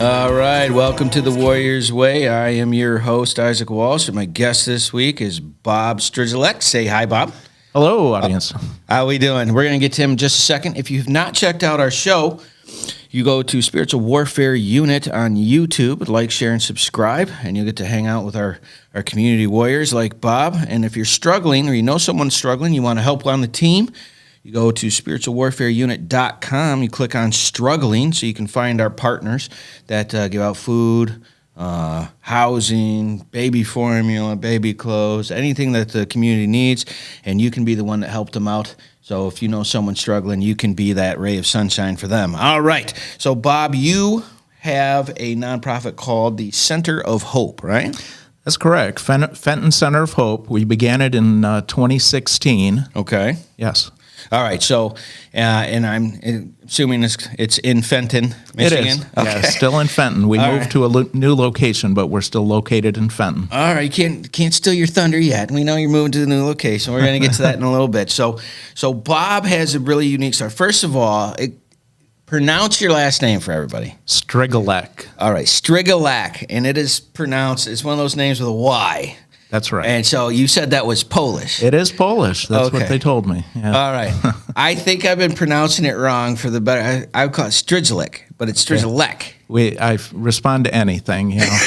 All right, welcome to the Warriors Way. I am your host, Isaac Walsh, and my guest this week is Bob Strygulec. Say hi, Bob. Hello, audience. How we doing? We're going to get to him in just a second. If you've not checked out our show, you go to Spiritual Warfare Unit on YouTube, like, share, and subscribe, and you'll get to hang out with our community warriors like Bob. And if you're struggling or you know someone struggling, you want to help on the team, you go to spiritualwarfareunit.com. You click on struggling so you can find our partners that give out food, housing, baby formula, baby clothes, anything that the community needs, and you can be the one that helped them out. So if you know someone struggling, you can be that ray of sunshine for them. All right. So, Bob, you have a nonprofit called the Center of Hope, right? That's correct. Fenton Center of Hope. We began it in 2016. Okay. Yes. All right, so, and I'm assuming it's in Fenton, Michigan? It is, okay. yeah, still in Fenton. We moved to a new location, but we're still located in Fenton. All right, you can't steal your thunder yet. We know you're moving to the new location. We're going to get to that in a little bit. So Bob has a really unique start. First of all, pronounce your last name for everybody. Strygulec. All right, Strygulec, and it is pronounced, it's one of those names with a Y. That's right. And so you said that was Polish. It is Polish. That's what they told me. Yeah. All right. I think I've been pronouncing it wrong for the better. I would call it Strygulec, but it's Strygulec. I respond to anything, you know.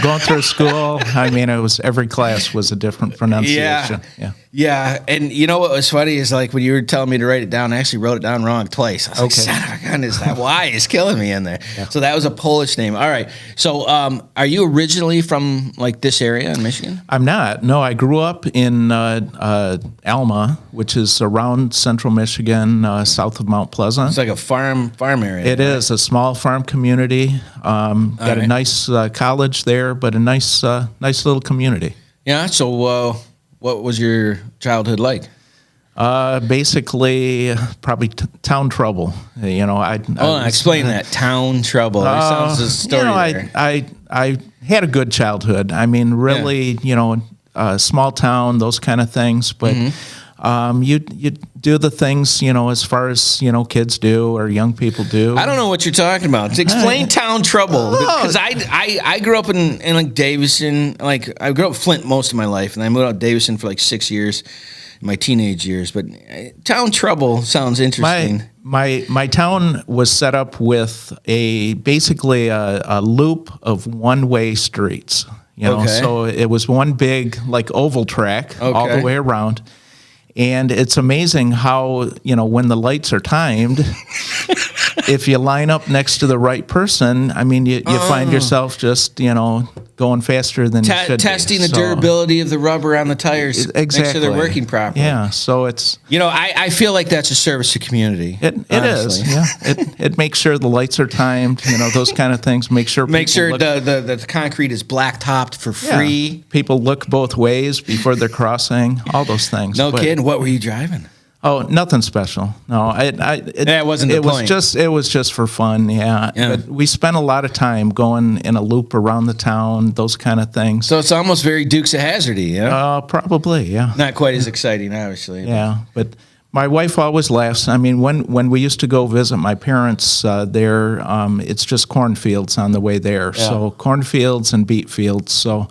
Going through school, I mean, every class was a different pronunciation. Yeah. And you know what was funny is like when you were telling me to write it down, I actually wrote it down wrong twice. I was like, son of a gun, that Y is killing me in there. Yeah. So that was a Polish name. All right. So are you originally from like this area in Michigan? I'm not. No, I grew up in Alma, which is around central Michigan, south of Mount Pleasant. It's like a farm area. It is a small farm community. Got a nice college there, but a nice little community. Yeah. So what was your childhood like? Basically, probably town trouble. You know, explain that town trouble. It sounds a story. I had a good childhood. I mean, really, small town, those kind of things. But you do the things, as far as kids do or young people do. I don't know what you're talking about. Explain town trouble, because I grew up in like Davison. Like I grew up in Flint most of my life, and I moved out to Davison for like 6 years in my teenage years. But town trouble sounds interesting. My town was set up with basically a loop of one-way streets. So it was one big like oval track all the way around. And it's amazing how, when the lights are timed, if you line up next to the right person, I mean, you find yourself just, going faster than you should testing be. the durability of the rubber on the tires. Exactly. Make sure they're working properly. Yeah, so it's... I feel like that's a service to community. It is, yeah. It makes sure the lights are timed, those kind of things. Make sure the concrete is black-topped for free. Yeah. People look both ways before they're crossing, all those things. No kidding. What were you driving? Oh, nothing special. No, that wasn't the point. It was just for fun. Yeah. But we spent a lot of time going in a loop around the town, those kind of things. So it's almost very Dukes of Hazzard-y, yeah? Probably, yeah. Not quite as exciting, obviously. Yeah, but my wife always laughs. I mean, when we used to go visit my parents there, it's just cornfields on the way there. Yeah. So cornfields and beet fields. So.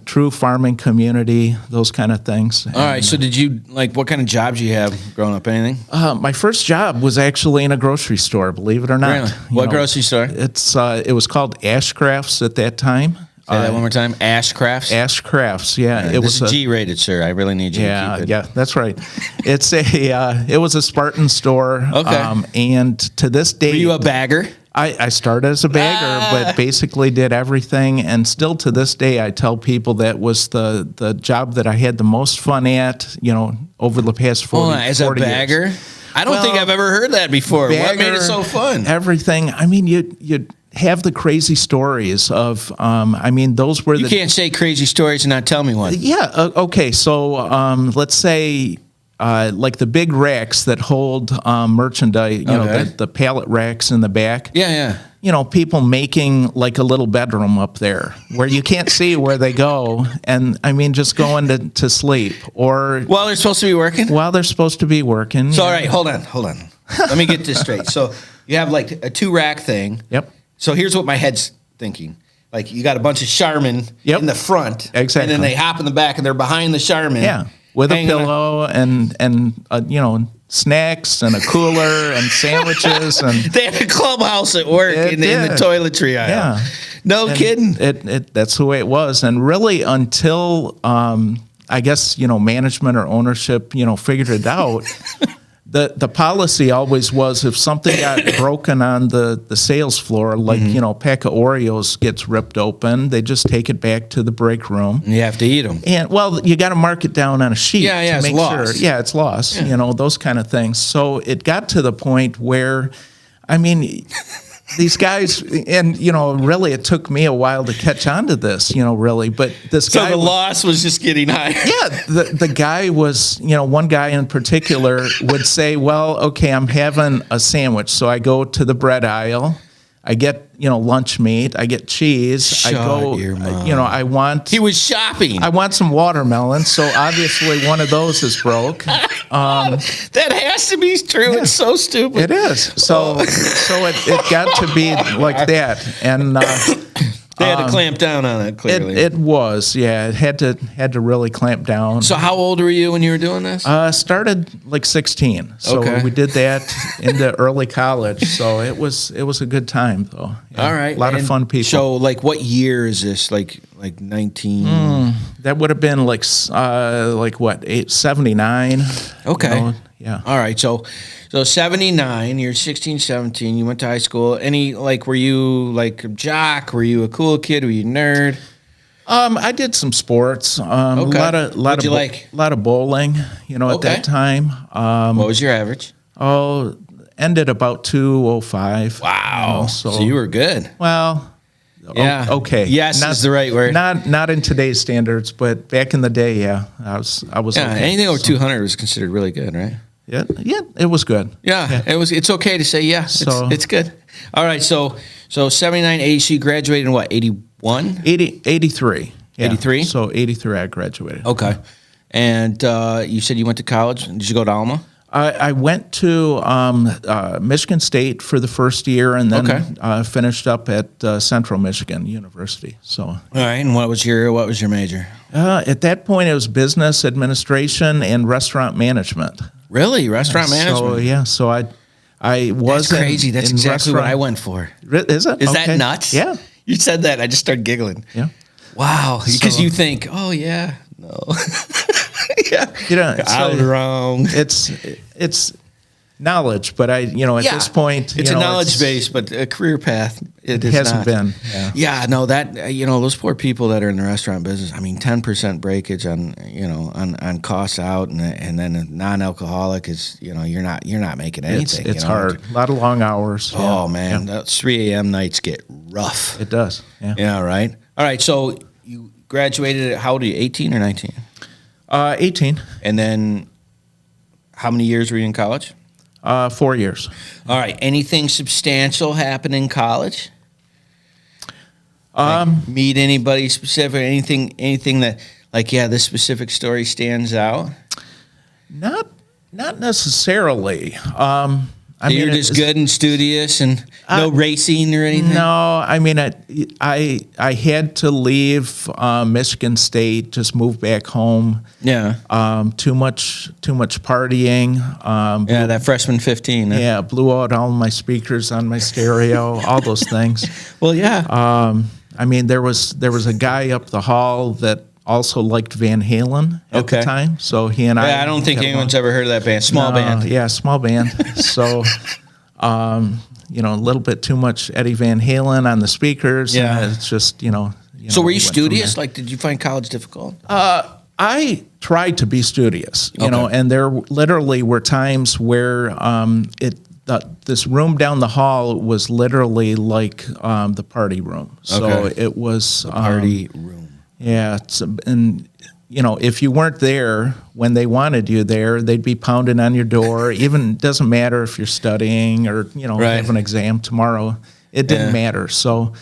True farming community, those kind of things. All right. So did you, what kind of jobs you have growing up? Anything? My first job was actually in a grocery store, believe it or not. Really? What grocery store? It was called Ashcrafts at that time. Say that one more time. Ashcrafts? Ashcrafts, yeah. It was G-rated, sir. I really need you to keep it. Yeah, that's right. It was a Spartan store. Okay. And to this day... Were you a bagger? I started as a bagger, but basically did everything. And still to this day, I tell people that was the job that I had the most fun at, over the past 40 years. As a bagger? I don't think I've ever heard that before. What made it so fun? Everything. I mean, you have the crazy stories of, those were You can't say crazy stories and not tell me one. Yeah. Okay. So let's say... like the big racks that hold merchandise, the pallet racks in the back. Yeah. People making like a little bedroom up there where you can't see where they go, and just going to sleep or while they're supposed to be working. So all right, hold on. Let me get this straight. So you have like a 2-rack thing. Yep. So here's what my head's thinking. Like, you got a bunch of Charmin in the front. Exactly. And then they hop in the back, and they're behind the Charmin. Yeah, with a pillow and snacks and a cooler and sandwiches. And they had a clubhouse at work in the toiletry aisle. Yeah. No kidding. That's the way it was. And really until, I guess, management or ownership, figured it out, the policy always was if something got broken on the sales floor, like, a pack of Oreos gets ripped open, they just take it back to the break room. And you have to eat them. And, well, you got to mark it down on a sheet to make sure. Yeah, it's lost, those kind of things. So it got to the point where, these guys, and, really it took me a while to catch on to this, really. But this guy. So the loss was just getting higher. Yeah. The guy was, one guy in particular would say, well, okay, I'm having a sandwich. So I go to the bread aisle. I get, lunch meat. I get cheese. I want. He was shopping. I want some watermelon. So obviously one of those is broke. That has to be true. Yeah. It's so stupid. It is. So it got to be like that. And they had to clamp down on it, clearly. It was, yeah. It had to really clamp down. So how old were you when you were doing this? Started like 16. So we did that into early college. So it was a good time, though. Yeah. All right. A lot of fun people. So, like, what year is this? Like 19? That would have been like what, 79? Okay. Yeah. All right. So 79, you're 16, 17, you went to high school. Were you like a jock? Were you a cool kid? Were you a nerd? I did some sports. A lot of bowling, at that time. What was your average? Ended about 205. Wow. So you were good. Well, yeah. Okay. Yes, is the right word. Not in today's standards, but back in the day, yeah, I was. Yeah, okay, anything over 200 was considered really good, right? Yeah, it was good. Yeah, it was. It's okay to say yes. It's good. All right, so 79, 80, she graduated in what, 81? 83. Yeah. 83? So 83 I graduated. Okay. And you said you went to college. Did you go to Alma? I went to Michigan State for the first year, and then finished up at Central Michigan University. So, all right. And what was your major? At that point, it was business administration and restaurant management. Really, restaurant management? So yeah, so I was. That's crazy. That's exactly what I went for. Is it? Is that nuts? Yeah. You said that. I just started giggling. Yeah. Wow. Because you think, oh yeah, no. Yeah. I was wrong. It's knowledge, but at this point, it's a knowledge base, but a career path. It hasn't been. Yeah. No, that those poor people that are in the restaurant business. 10% breakage on costs out, and then a non-alcoholic is you're not making anything. It's hard. A lot of long hours. Oh man, those 3 a.m. nights get rough. It does. Yeah. Yeah. Right. All right. So you graduated at how old are you? 18 or 19? 18. And then, how many years were you in college? 4 years. All right. Anything substantial happen in college? Meet anybody specific? Anything that, this specific story stands out? Not necessarily. You're just good and studious and no racing or anything? No, I had to leave Michigan State, just move back home. Yeah. Too much partying. That freshman 15. Yeah, blew out all my speakers on my stereo, all those things. Well, yeah. There was a guy up the hall that also liked Van Halen at the time, so he and I don't think anyone's ever heard of that band. Small band. Yeah, small band. So, a little bit too much Eddie Van Halen on the speakers. Yeah, it's just So were you studious? Like, did you find college difficult? I tried to be studious, and there literally were times where this room down the hall was literally like the party room. So it was the party room. Yeah, and if you weren't there when they wanted you there, they'd be pounding on your door. Even doesn't matter if you're studying or have an exam tomorrow. It didn't matter. So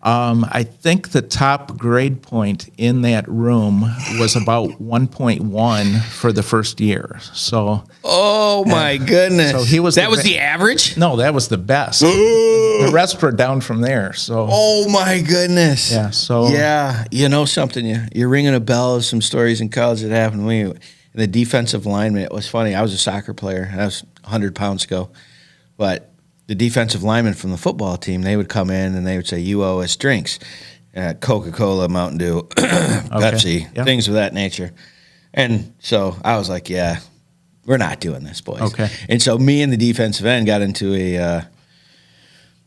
I think the top grade point in that room was about 1.1 for the first year. So, oh my goodness! So he was. That was the average? No, that was the best. The rest were down from there. So, oh my goodness! Yeah. So, yeah, you know something? You're ringing a bell of some stories in college that happened to me. The defensive lineman. It was funny. I was a soccer player. That was 100 pounds ago, but the defensive linemen from the football team, they would come in and they would say, "You owe us drinks, Coca-Cola, Mountain Dew, Pepsi, things of that nature." And so I was like, "Yeah, we're not doing this, boys." Okay. And so me and the defensive end got into a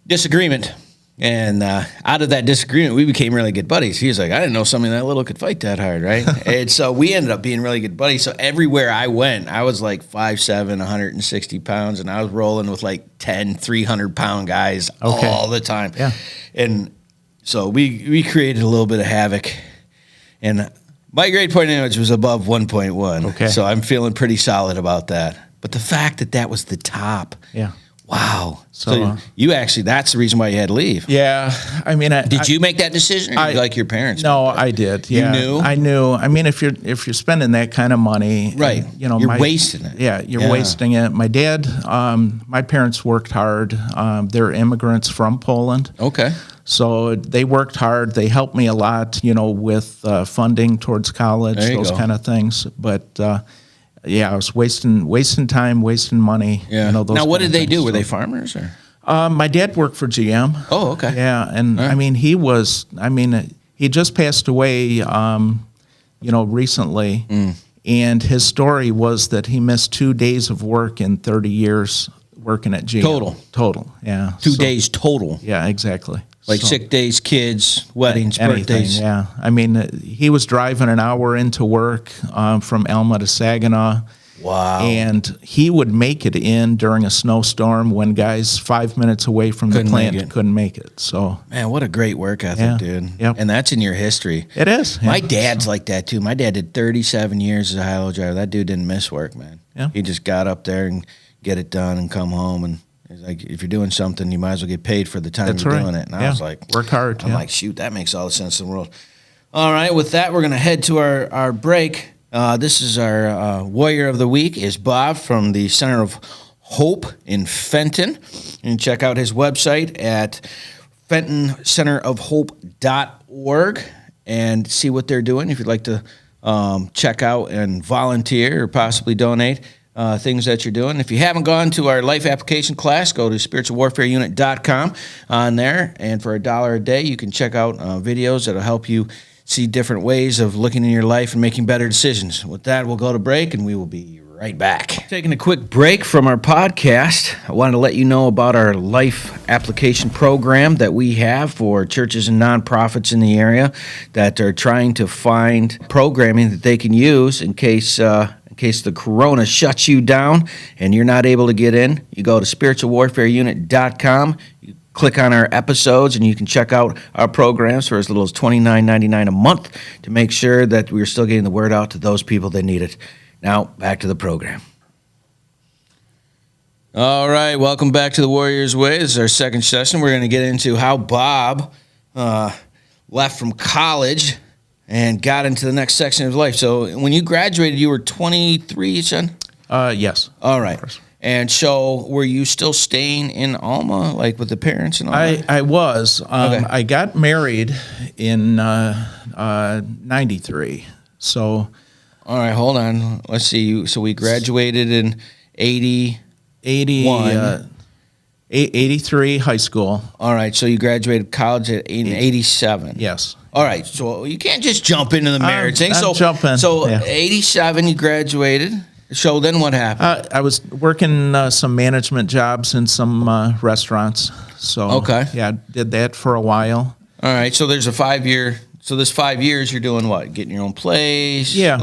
disagreement. And out of that disagreement, we became really good buddies. He was like, I didn't know somebody that little could fight that hard, right? And so we ended up being really good buddies. So everywhere I went, I was like 5'7", 160 pounds, and I was rolling with like 10, 300-pound guys all the time. Yeah. And so we created a little bit of havoc. And my grade point average was above 1.1. Okay. So I'm feeling pretty solid about that. But the fact that that was the top. Yeah. Wow. So you actually, that's the reason why you had to leave. Yeah. I mean, did you make that decision, or like your parents? No, I did. Yeah. You knew? I knew. I mean, if you're spending that kind of money, right? And, you know, you're wasting it. Yeah, you're wasting it. My dad, my parents worked hard. They're immigrants from Poland. Okay. So they worked hard. They helped me a lot, you know, with funding towards college, those kind of things. But yeah, I was wasting time, wasting money. Yeah. You know, those now, what did they do? So, were they farmers or? My dad worked for GM. Oh, okay. Yeah, and I mean, he just passed away, you know, recently. And his story was that he missed 2 days of work in 30 years working at GM. Total. Yeah. 2 days total. Yeah, exactly. Like sick days, kids, weddings, birthdays. Yeah. I mean, he was driving an hour into work from Alma to Saginaw. Wow. And he would make it in during a snowstorm when guys 5 minutes away from the plant couldn't make it. So, man, what a great work ethic, dude. Yep. And that's in your history. It is. My dad's like that, too. My dad did 37 years as a high-low driver. That dude didn't miss work, man. Yeah. He just got up there and get it done and come home. And he's like, if you're doing something, you might as well get paid for the time you're doing it. And I was like, work hard. I'm like, shoot, that makes all the sense in the world. All right, with that, we're going to head to our break. This is our Warrior of the Week is Bob from the Center of Hope in Fenton. You can check out his website at fentoncenterofhope.org and see what they're doing. If you'd like to check out and volunteer or possibly donate things that you're doing. If you haven't gone to our life application class, go to spiritualwarfareunit.com on there. And for $1 a day, you can check out videos that will help you see different ways of looking in your life and making better decisions. With that, we'll go to break, and we will be right back. Taking a quick break from our podcast, I wanted to let you know about our life application program that we have for churches and nonprofits in the area that are trying to find programming that they can use in case the corona shuts you down and you're not able to get in. You go to spiritualwarfareunit.com. Click on our episodes, and you can check out our programs for as little as $29.99 a month to make sure that we're still getting the word out to those people that need it. Now, back to the program. All right, welcome back to the Warrior's Way. This is our second session. We're going to get into how Bob left from college and got into the next section of his life. So when you graduated, you were 23, you said? Yes. All right. And so, were you still staying in Alma, like with the parents and all that? I was. I got married in 93. So, all right, hold on. Let's see. So we graduated in 81. 83 high school. All right, so you graduated college in 87. Yes. All right, so you can't just jump into the marriage thing. So 87, you graduated. So then what happened? I was working some management jobs in some restaurants. So yeah, did that for a while. All right, so there's a 5-year. So this 5 years, you're doing what? Getting your own place? Yeah.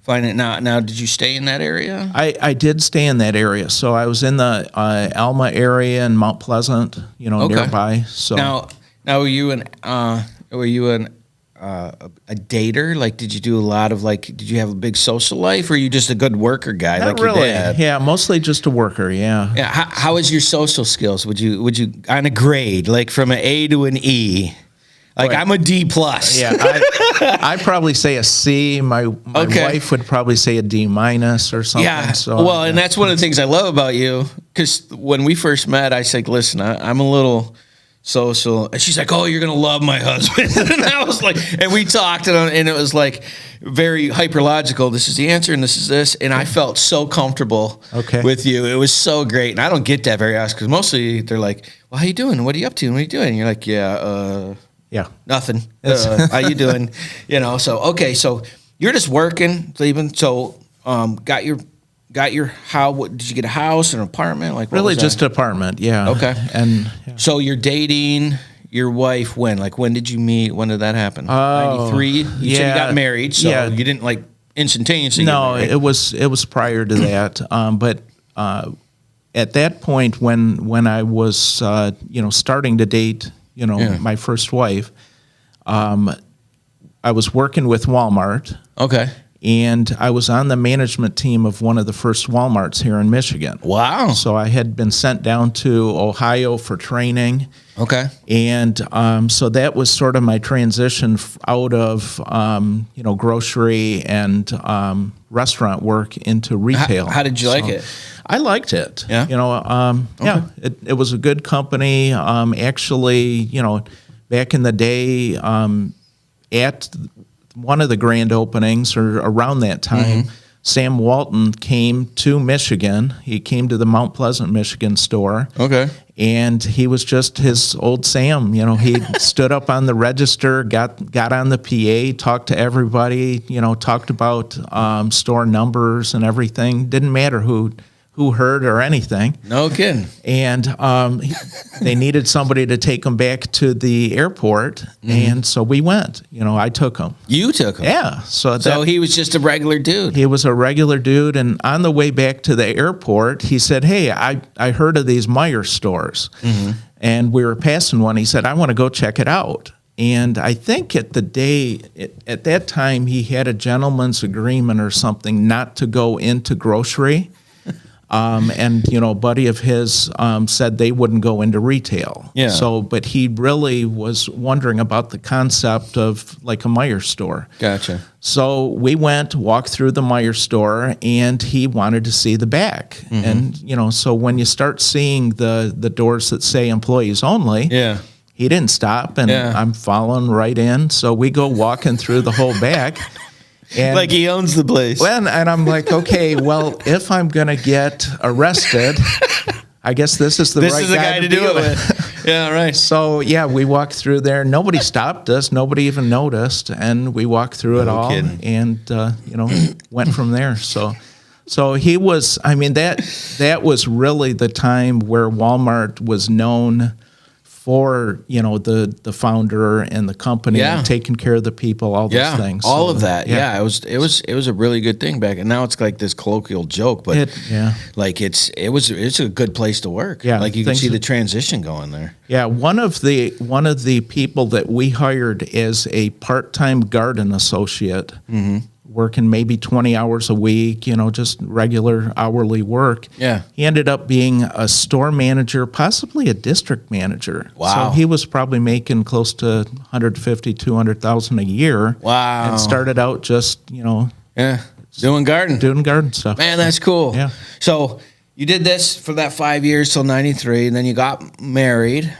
Finding now. Did you stay in that area? I did stay in that area. So I was in the Alma area and Mount Pleasant, nearby. So now were you an a dater? Like, did you do a lot of like? Did you have a big social life, or are you just a good worker guy? Not like really. Your dad? Yeah, mostly just a worker. Yeah. Yeah. How is your social skills? Would you on a grade like from an A to an E? Like Right. I'm a D plus. Yeah, I'd probably say a C. My wife would probably say a D minus or something. Yeah. So, well, and that's one of the things I love about you, because when we first met, I said, "Listen, I'm a little social," and she's like, "Oh, you're gonna love my husband." And I was like, and we talked, and it was like very hyper logical. This is the answer, and this is this, and I felt so comfortable with you. It was so great, and I don't get that very often because mostly they're like, "Well, how you doing? What are you up to? What are you doing?" And you're like, "Yeah, yeah, nothing. How you doing?" So okay, so you're just working, sleeping. So got your how? What did you get, a house, an apartment? Like what really was just that? an apartment. Yeah. Okay. And So you're dating your wife when? Like when did you meet? When did that happen? 93. You said you got married, so you didn't like instantaneously. No, get married. it was prior to that. But at that point, when I was starting to date, my first wife, I was working with Walmart. Okay. And I was on the management team of one of the first Walmarts here in Michigan. Wow. So I had been sent down to Ohio for training. Okay. And so that was sort of my transition out of, grocery and restaurant work into retail. How did you like it? I liked it. Yeah. Yeah, it was a good company. Actually, back in the day, at one of the grand openings or around that time, Sam Walton came to Michigan. He came to the Mount Pleasant, Michigan store. Okay. And he was just his old Sam. He stood up on the register, got on the PA, talked to everybody, talked about store numbers and everything. Didn't matter who heard or anything. No kidding. And they needed somebody to take him back to the airport, and so we went. I took him. You took him? Yeah. So he was just a regular dude. he was a regular dude, and on the way back to the airport, he said, "Hey, I heard of these Meijer stores," and we were passing one. He said, "I want to go check it out." And I think at that time, he had a gentleman's agreement or something not to go into grocery. And a buddy of his said they wouldn't go into retail. Yeah. So, but he really was wondering about the concept of like a Meijer store. Gotcha. So we walked through the Meijer store, and he wanted to see the back. And so when you start seeing the doors that say employees only, he didn't stop, and I'm following right in. So we go walking through the whole back. And, like he owns the place. Well, and I'm like, okay, well, if I'm going to get arrested, I guess this is the guy to do it with. Yeah, right. So, we walked through there. Nobody stopped us. Nobody even noticed. And we walked through it all and, went from there. So he was, that was really the time where Walmart was known for the founder and the company and taking care of the people, all those things. All of that. Yeah. It was a really good thing back, and now it's like this colloquial joke, but like it's a good place to work. Yeah, like you can see the transition going there. Yeah, one of the people that we hired as a part-time garden associate. Working maybe 20 hours a week, just regular hourly work. Yeah. He ended up being a store manager, possibly a district manager. Wow. So he was probably making close to $150,000-$200,000 a year. Wow. And started out just, doing garden stuff. Man, that's cool. Yeah. So you did this for that 5 years till 93, and then you got married.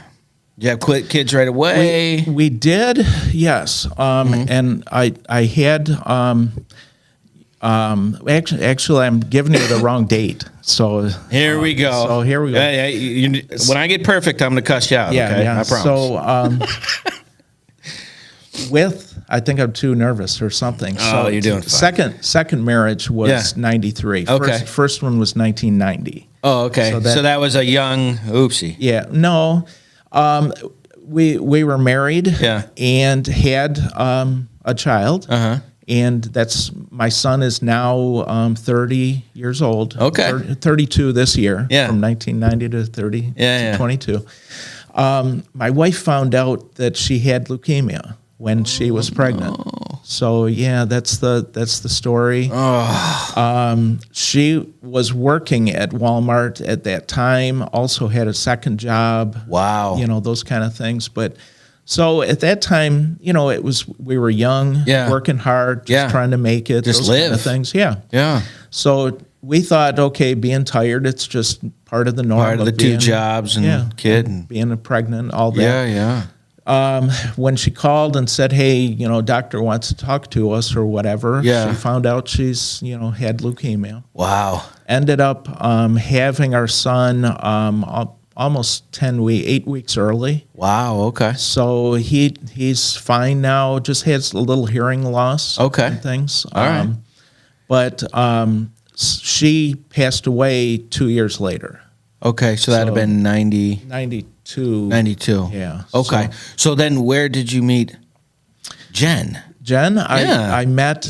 Did you have kids right away? We did, yes. And I had actually I'm giving you the wrong date. So here we go. So here we go. When I get perfect, I'm going to cuss you out. Okay? I promise. So I think I'm too nervous or something. Oh, so you're doing fine. Second marriage was 93. Okay. First one was 1990. Oh, okay. So that was a young oopsie. Yeah. No. We were married and had a child. And my son is now 30 years old. Okay. 32 this year. Yeah. From 1990 to 22. My wife found out that she had leukemia, when she was pregnant. So yeah, that's the story. She was working at Walmart at that time, also had a second job. Wow. You know, those kind of things. But so at that time, you know, we were young, working hard, just trying to make it, just those live. kind of things. Yeah. Yeah. So we thought, okay, being tired, it's just part of the norm. Part of the two jobs and kid. And being pregnant, all that. Yeah, yeah. When she called and said, hey, you know, doctor wants to talk to us or whatever, she found out she's, you know, had leukemia. Wow. Ended up having our son almost 8 weeks early. Wow, okay. So he's fine now, just has a little hearing loss and things. All right. But she passed away 2 years later. Okay, so that'd have been 92. 92. Yeah. Okay. So then where did you meet Jen? I met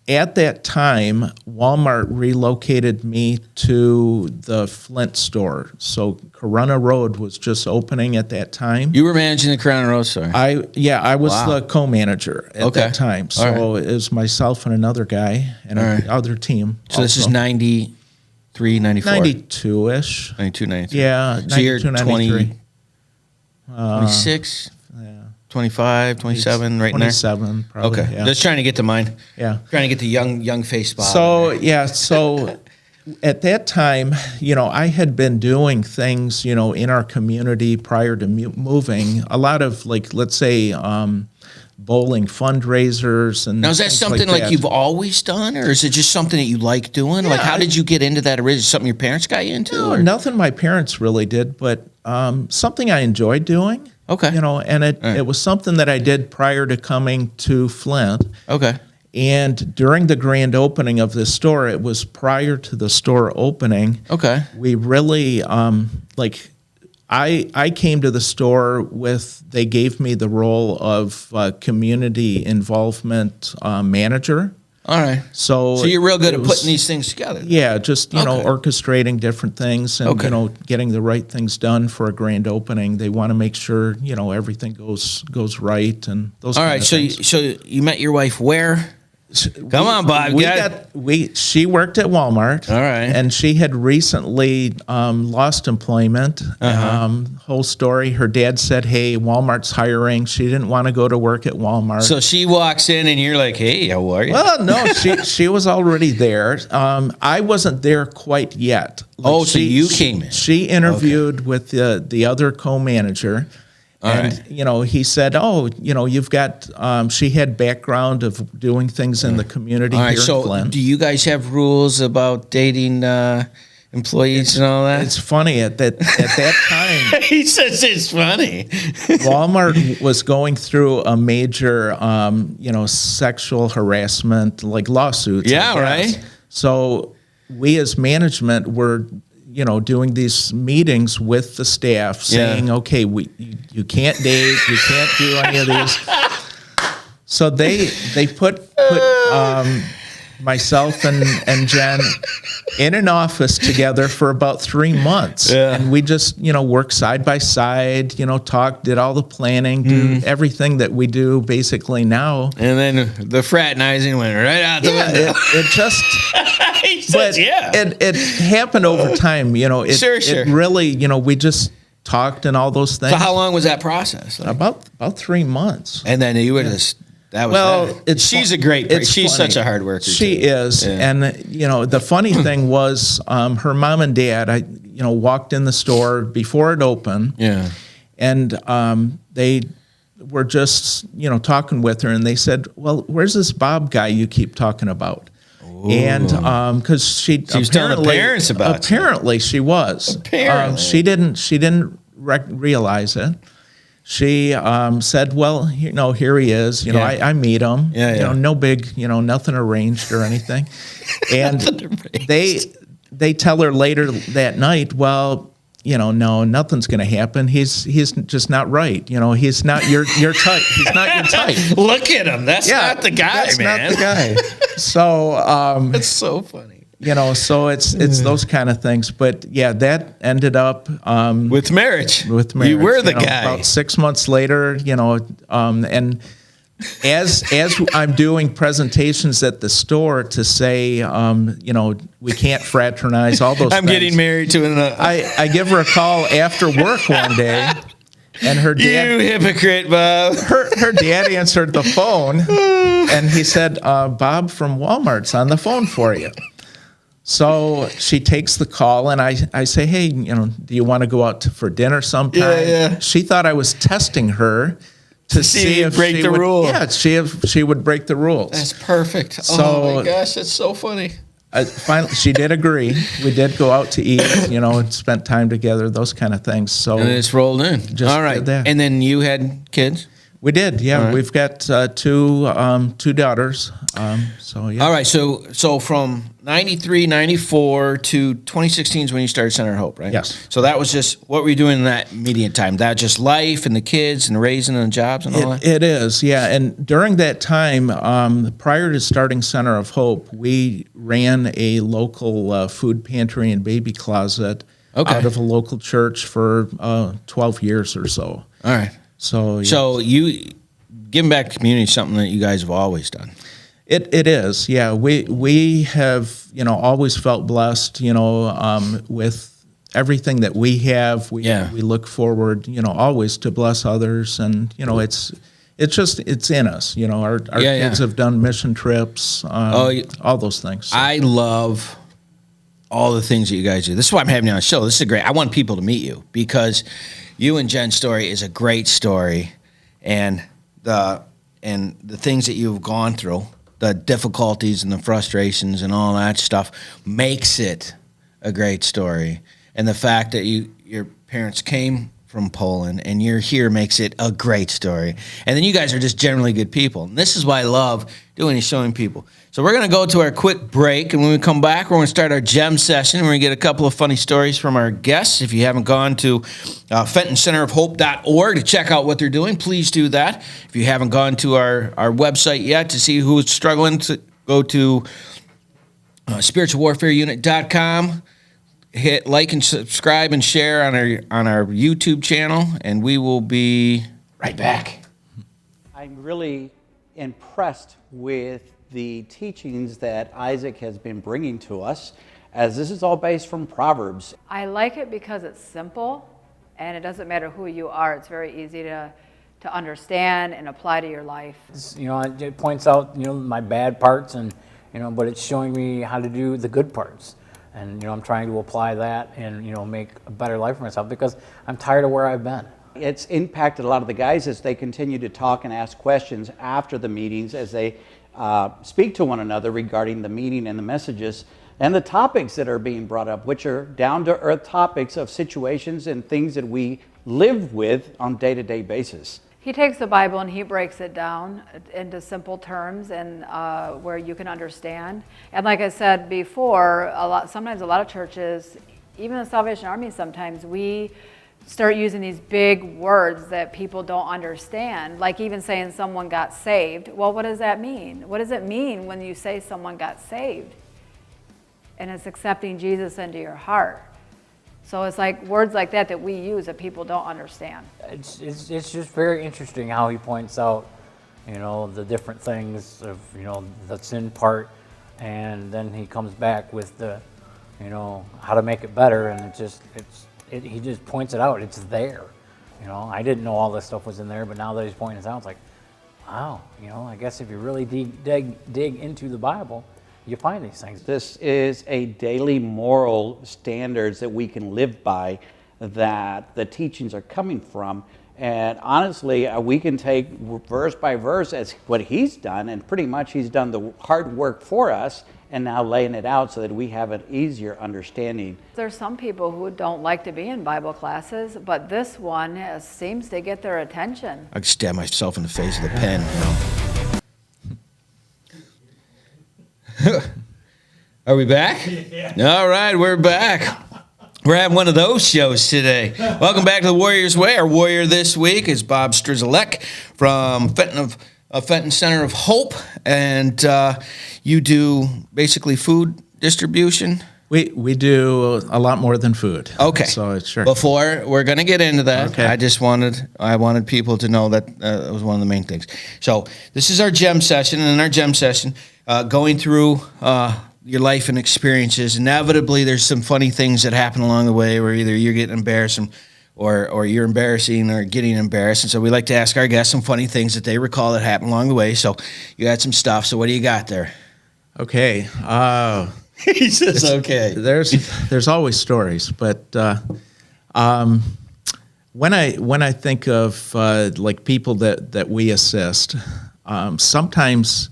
at that time, Walmart relocated me to the Flint store. So Corunna Road was just opening at that time. You were managing the Corunna Road store? I was the co-manager at that time. So right. It was myself and another guy and another team. So this is 93, 94? 92-ish. 92, 93. Yeah, so you're 93. 26? 25, 27, right in there? 27, probably. Okay, yeah. just trying to get to mine. Yeah. Trying to get the young face spot. So at that time, you know, I had been doing things, you know, in our community prior to moving. A lot of, like, let's say, bowling fundraisers and now, is that something like you've always done, or is it just something that you like doing? Like, how did you get into that originally? Something your parents got you into? No, nothing my parents really did, but something I enjoyed doing. Okay. You know, and it was something that I did prior to coming to Flint. Okay. And during the grand opening of this store, it was prior to the store opening. Okay. We really, I came to the store they gave me the role of community involvement manager. All right. So you're real good at putting these things together. Yeah, just, you know, orchestrating different things and, you know, getting the right things done for a grand opening. They want to make sure, you know, everything goes right and those All kind right, of so things. so you met your wife where? Come on, Bob. She worked at Walmart. All right. And she had recently lost employment. Whole story. Her dad said, hey, Walmart's hiring. She didn't want to go to work at Walmart. So she walks in and you're like, hey, how are you? Well, no, she was already there. I wasn't there quite yet. Like so you came in. She interviewed with the other co-manager. And, you know, he said, oh, you know, you've got, she had background of doing things in the community here in Flint. Do you guys have rules about dating employees and all that? It's funny, at that time. He says it's funny. Walmart was going through a major, you know, sexual harassment, like lawsuits. Yeah, right. So we as management were, you know, doing these meetings with the staff saying, okay, you can't date, you can't do any of these. So they put myself and Jen in an office together for about 3 months. Yeah. And we just, you know, worked side by side, you know, talked, did all the planning, do everything that we do basically now. And then the fraternizing went right out the window. It just... But it happened over time, you know. It really, you know, we just talked and all those things. So how long was that process? Like? About 3 months. And then you were just that was she's a great person. She's such a hard worker. She is, and you know, the funny thing was, her mom and dad, you know, walked in the store before it opened. Yeah, and they were just, you know, talking with her, and they said, "Well, where's this Bob guy you keep talking about?" Ooh. And because she was telling the parents about apparently it. She was she didn't realize it. She said, "Well, you know, here he is. You know, I meet him. You know, no big, you know, nothing arranged or anything." And they tell her later that night, "Well, you know, no, nothing's going to happen. He's just not right. You know, he's not your type. He's not your type." Look at him. That's not the guy, that's man. That's not the guy. So it's so funny. So it's those kind of things. But yeah, that ended up with marriage. With marriage, you were the guy. About 6 months later, and as I'm doing presentations at the store to say, we can't fraternize, all those. I'm things. Getting married to another. I give her a call after work one day. And her dad, you hypocrite, Bob. Her dad answered the phone, and he said, "Bob from Walmart's on the phone for you." So she takes the call, and I say, "Hey, do you want to go out for dinner sometime?" Yeah. She thought I was testing her to see if break the rule. Yeah, if she would break the rules. That's perfect. So, oh my gosh, that's so funny. Finally, she did agree. We did go out to eat, and spent time together, those kind of things. So and it's rolled in. All right. And then you had kids? We did, yeah. Right. We've got two daughters. So yeah. All right. So from 93, 94 to 2016 is when you started Center of Hope, right? Yes. So that was just, what were you doing in that immediate time? That just life and the kids and raising and jobs and all that? It is, yeah. And during that time, prior to starting Center of Hope, we ran a local food pantry and baby closet out of a local church for 12 years or so. All right. So, yeah. So you giving back to the community is something that you guys have always done. It is, yeah. We have, always felt blessed, with everything that we have. We look forward, always to bless others, and it's in us. Our kids have done mission trips, all those things. So. I love all the things that you guys do. This is why I'm having you on the show. This is great. I want people to meet you because you and Jen's story is a great story, and the things that you've gone through, the difficulties and the frustrations and all that stuff makes it a great story. And the fact that your parents came from Poland and you're here makes it a great story. And then you guys are just generally good people. And this is why I love doing is showing people. So we're going to go to our quick break, and when we come back, we're going to start our gem session. We're going to get a couple of funny stories from our guests. If you haven't gone to FentonCenterofHope.org to check out what they're doing, please do that. If you haven't gone to our website yet to see who's struggling, to go to spiritualwarfareunit.com. Hit like and subscribe and share on our YouTube channel, and we will be right back. I'm really impressed with the teachings that Isaac has been bringing to us, as this is all based from Proverbs. I like it because it's simple, and it doesn't matter who you are. It's very easy to understand and apply to your life. It points out, my bad parts, and but it's showing me how to do the good parts. And I'm trying to apply that and make a better life for myself, because I'm tired of where I've been. It's impacted a lot of the guys as they continue to talk and ask questions after the meetings, as they speak to one another regarding the meeting and the messages and the topics that are being brought up, which are down-to-earth topics of situations and things that we live with on a day-to-day basis. He takes the Bible and he breaks it down into simple terms and where you can understand. And like I said before, sometimes a lot of churches, even the Salvation Army, sometimes we start using these big words that people don't understand, like even saying someone got saved. Well, what does that mean? What does it mean when you say someone got saved? And it's accepting Jesus into your heart. So it's like words like that we use that people don't understand. It's just very interesting how he points out, the different things of, the sin part, and then he comes back with the, how to make it better, and he just points it out. It's there. I didn't know all this stuff was in there, but now that he's pointing it out, it's like, wow, I guess if you really dig into the Bible, you find these things. This is a daily moral standards that we can live by, that the teachings are coming from. And honestly, we can take verse by verse as what he's done, and pretty much he's done the hard work for us and now laying it out so that we have an easier understanding. There's some people who don't like to be in Bible classes, but this one seems to get their attention. I could stab myself in the face with a pen, Are we back? Yeah. All right, we're back. We're having one of those shows today. Welcome back to the Warrior's Way. Our warrior this week is Bob Strygulec from Fenton Center of Hope, and you do basically food distribution? We do a lot more than food. Okay. So sure. Before we're going to get into that, Okay. I wanted people to know that was one of the main things. So this is our gem session, and in our gem session, going through your life and experiences. Inevitably, there's some funny things that happen along the way, where either you're getting embarrassed or you're embarrassing or getting embarrassed. And so we like to ask our guests some funny things that they recall that happened along the way. So you had some stuff. So what do you got there? Okay. He says, okay. There's always stories, but when I think of like people that we assist, sometimes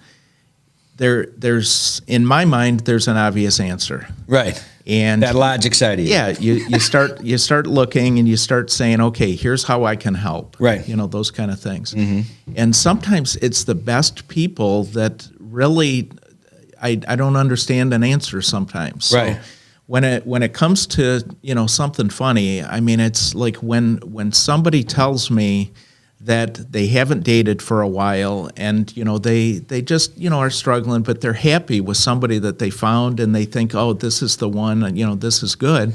there's in my mind there's an obvious answer, Right. and That logic side of you. yeah, you start looking and you start saying, okay, here's how I can help, Right. those kind of things, and sometimes it's the best people that really. I don't understand an answer sometimes. So Right. when it comes to something funny, I mean, it's like when somebody tells me that they haven't dated for a while and they just are struggling, but they're happy with somebody that they found and they think, oh, this is the one, and this is good,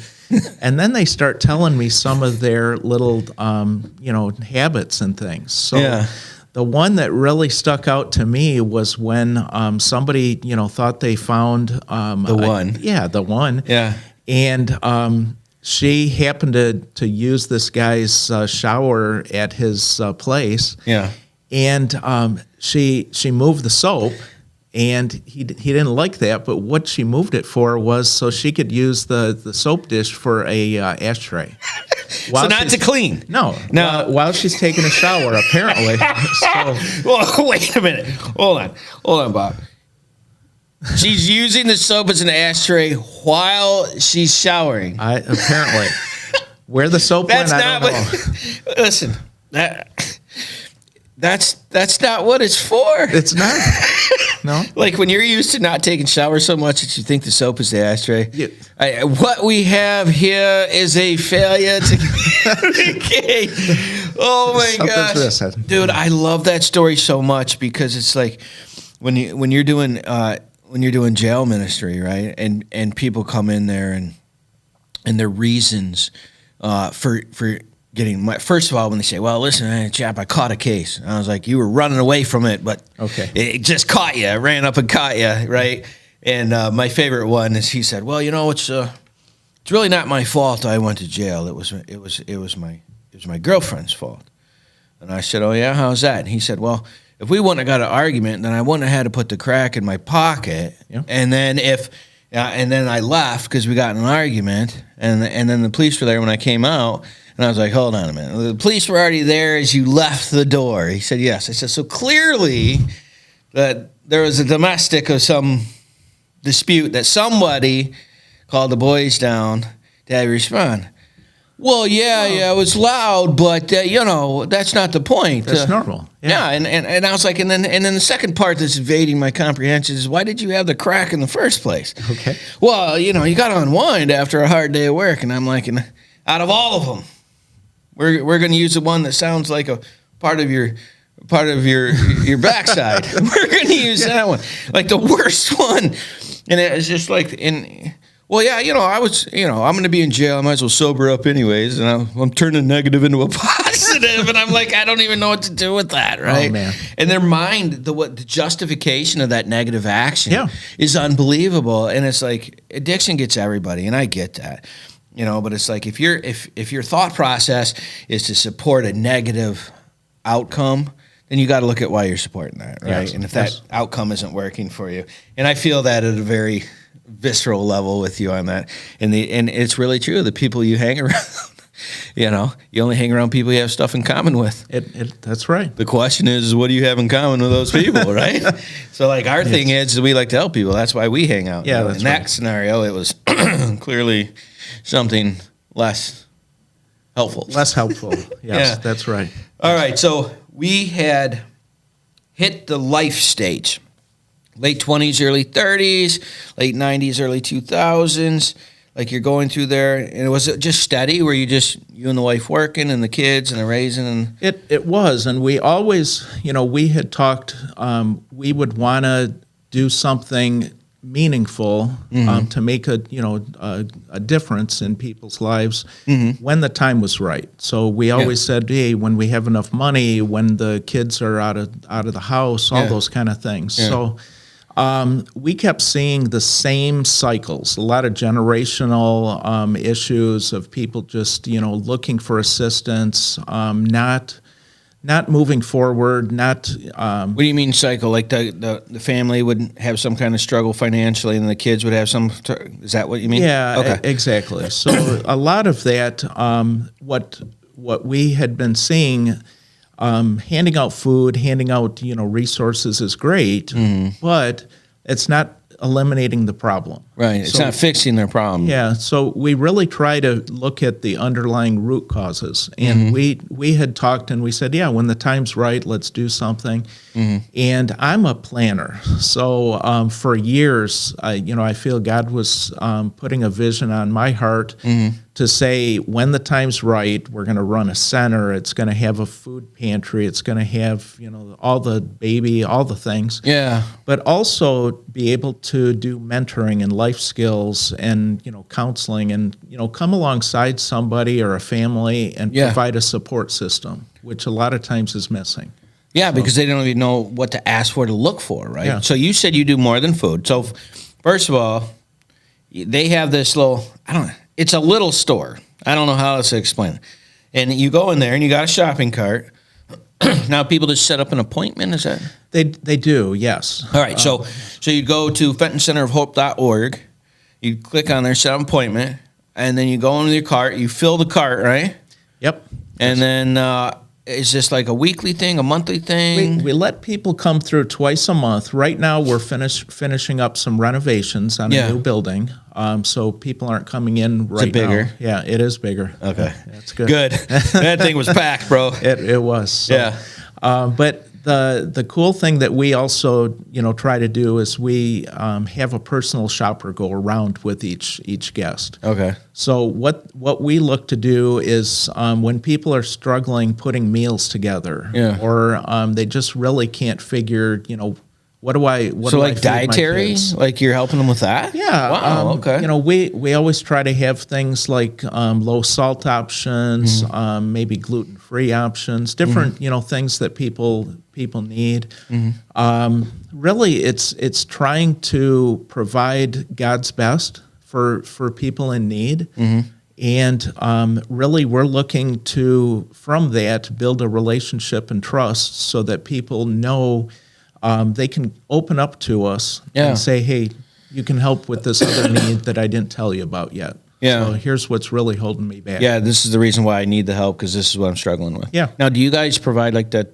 and then they start telling me some of their little habits and things. So. Yeah. The one that really stuck out to me was when somebody, thought they found The one. the one. Yeah. And she happened to use this guy's shower at his place. Yeah. And she moved the soap, and he didn't like that. But what she moved it for was so she could use the soap dish for a ashtray. So not to clean. No. No. While she's taking a shower, apparently. So, Well, wait a minute. Hold on, Bob. She's using the soap as an ashtray while she's showering. apparently. Where the soap That's went, I not don't know. what. Listen, that's not what it's for. It's not. No. Like when you're used to not taking showers so much that you think the soap is the ashtray. Yeah. What we have here is a failure to communicate. Oh my Something's gosh, missing. dude! I love that story so much because it's like when you're doing jail ministry, right? And people come in there and their reasons for getting first of all, when they say, well, listen, chap, I caught a case. I was like, you were running away from it, but Okay. it just caught you. It ran up and caught you, right? And my favorite one is he said, well, it's really not my fault I went to jail. It was my girlfriend's fault. And I said, oh yeah, how's that? And he said, well, if we wouldn't have got an argument, then I wouldn't have had to put the crack in my pocket. Yeah. And then and then I left because we got in an argument, and then the police were there when I came out. And I was like, hold on a minute. The police were already there as you left the door. He said, yes. I said, so clearly that there was a domestic of some dispute that somebody called the boys down to have you respond. Well, yeah, it was loud, but, that's not the point. That's normal. Yeah, and I was like, and then the second part that's evading my comprehension is, why did you have the crack in the first place? Okay. Well, you got to unwind after a hard day of work. And I'm like, out of all of them, we're going to use the one that sounds like a part of your backside. We're going to use that one, like the worst one. And it was just like, well, yeah, I was, I'm going to be in jail. I might as well sober up anyways. And I'm turning negative into a positive. And I'm like, I don't even know what to do with that, right? Oh, man. And their mind, the justification of that negative action is unbelievable. And it's like, addiction gets everybody, and I get that. But it's like if your thought process is to support a negative outcome, then you got to look at why you're supporting that, right? Yes, and if that outcome isn't working for you, and I feel that at a very visceral level with you on that, and it's really true. The people you hang around, you only hang around people you have stuff in common with. That's right. The question is, what do you have in common with those people, right? So, like, our thing is we like to help people. That's why we hang out. Yeah, that's in that scenario, it was clearly something less helpful. Less helpful. Yes, that's right. All right, so we had hit the life stage. Late 20s, early 30s, late 90s, early 2000s. Like you're going through there, and was it just steady? Were you and the wife working and the kids and the raising? And It was, and we always, we had talked, we would want to do something meaningful to make a difference in people's lives when the time was right. So we always said, hey, when we have enough money, when the kids are out of the house, all those kind of things. So we kept seeing the same cycles, a lot of generational issues of people just looking for assistance, not moving forward, not. What do you mean cycle? Like the family would have some kind of struggle financially, and the kids would have some. Is that what you mean? Yeah, okay. Exactly. So a lot of that, what we had been seeing, handing out food, handing out resources is great, but it's not eliminating the problem. Right. It's not fixing their problem. Yeah. So we really try to look at the underlying root causes. And we had talked and we said, yeah, when the time's right, let's do something. And I'm a planner. So for years, I feel God was putting a vision on my heart to say, when the time's right, we're going to run a center. It's going to have a food pantry. It's going to have, all the things. Yeah. But also be able to do mentoring and life skills and, counseling and, come alongside somebody or a family and provide a support system, which a lot of times is missing. Yeah, because they don't even know what to ask for to look for, right? Yeah. So you said you do more than food. So first of all, they have this little, it's a little store. I don't know how else to explain it. And you go in there and you got a shopping cart. Now people just set up an appointment, is that? They do, yes. All right, so you go to FentonCenterofHope.org, you click on there, set an appointment, and then you go into your cart, you fill the cart, right? Yep. And then is this like a weekly thing, a monthly thing? We let people come through twice a month. Right now we're finishing up some renovations on a new building, so people aren't coming in right now. Is it bigger? Yeah, it is bigger. Okay. That's good. Good. That thing was packed, bro. It was. So, Yeah. But the cool thing that we also try to do is we have a personal shopper go around with each guest. Okay. So what we look to do is when people are struggling putting meals together, or they just really can't figure, what do I So like feed my dietary, kids? like you're helping them with that? Yeah. Wow. Okay. We always try to have things like low salt options, maybe gluten-free options, different things that people need. Really, it's trying to provide God's best for people in need. And really, we're looking to, from that, build a relationship and trust so that people know they can open up to us and say, hey, you can help with this other need that I didn't tell you about yet. Yeah. So here's what's really holding me back. Yeah, this is the reason why I need the help, because this is what I'm struggling with. Yeah. Now, do you guys provide like that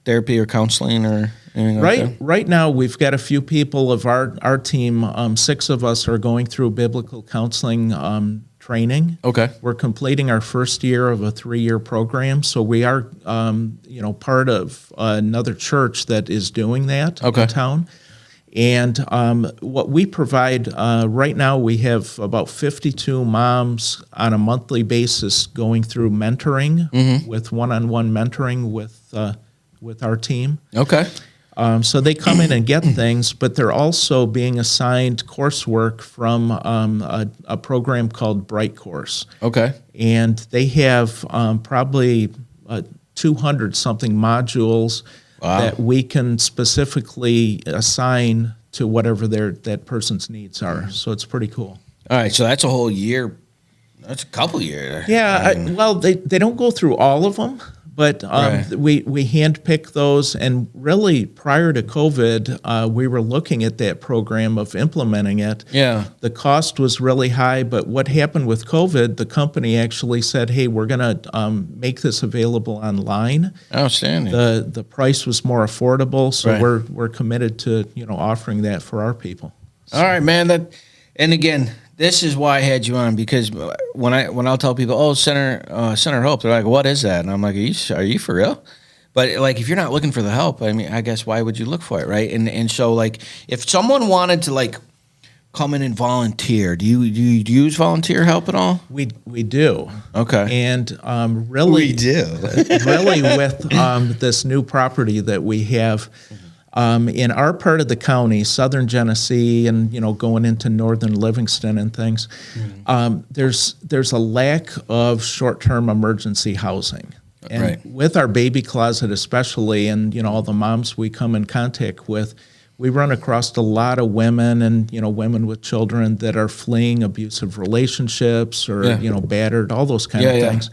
therapy or counseling or anything like that? Right now, we've got a few people of our team. 6 of us are going through biblical counseling training. Okay. We're completing our first year of a 3-year program, so we are, part of another church that is doing that in town. And what we provide right now, we have about 52 moms on a monthly basis going through mentoring with one-on-one mentoring with our team. Okay. So they come in and get things, but they're also being assigned coursework from a program called Bright Course. Okay. And they have probably 200-something modules that we can specifically assign to whatever that person's needs are. So it's pretty cool. All right, so that's a whole year. That's a couple years. Yeah, they don't go through all of them. But we handpick those, and really prior to COVID, we were looking at that program of implementing it. Yeah. The cost was really high, but what happened with COVID, the company actually said, hey, we're going to make this available online. Outstanding. The price was more affordable, so we're committed to offering that for our people. So. All right, man. And again, this is why I had you on, because when I'll tell people, Center of Hope, they're like, what is that? And I'm like, are you for real? But like, if you're not looking for the help, I mean, I guess why would you look for it, right? And so like, if someone wanted to like come in and volunteer, do you use volunteer help at all? We do. Okay. And really, We do. really with this new property that we have. In our part of the county, southern Genesee, and going into northern Livingston and things, there's a lack of short-term emergency housing. And with our baby closet especially, and all the moms we come in contact with, we run across a lot of women and women with children that are fleeing abusive relationships or battered, all those kind of things.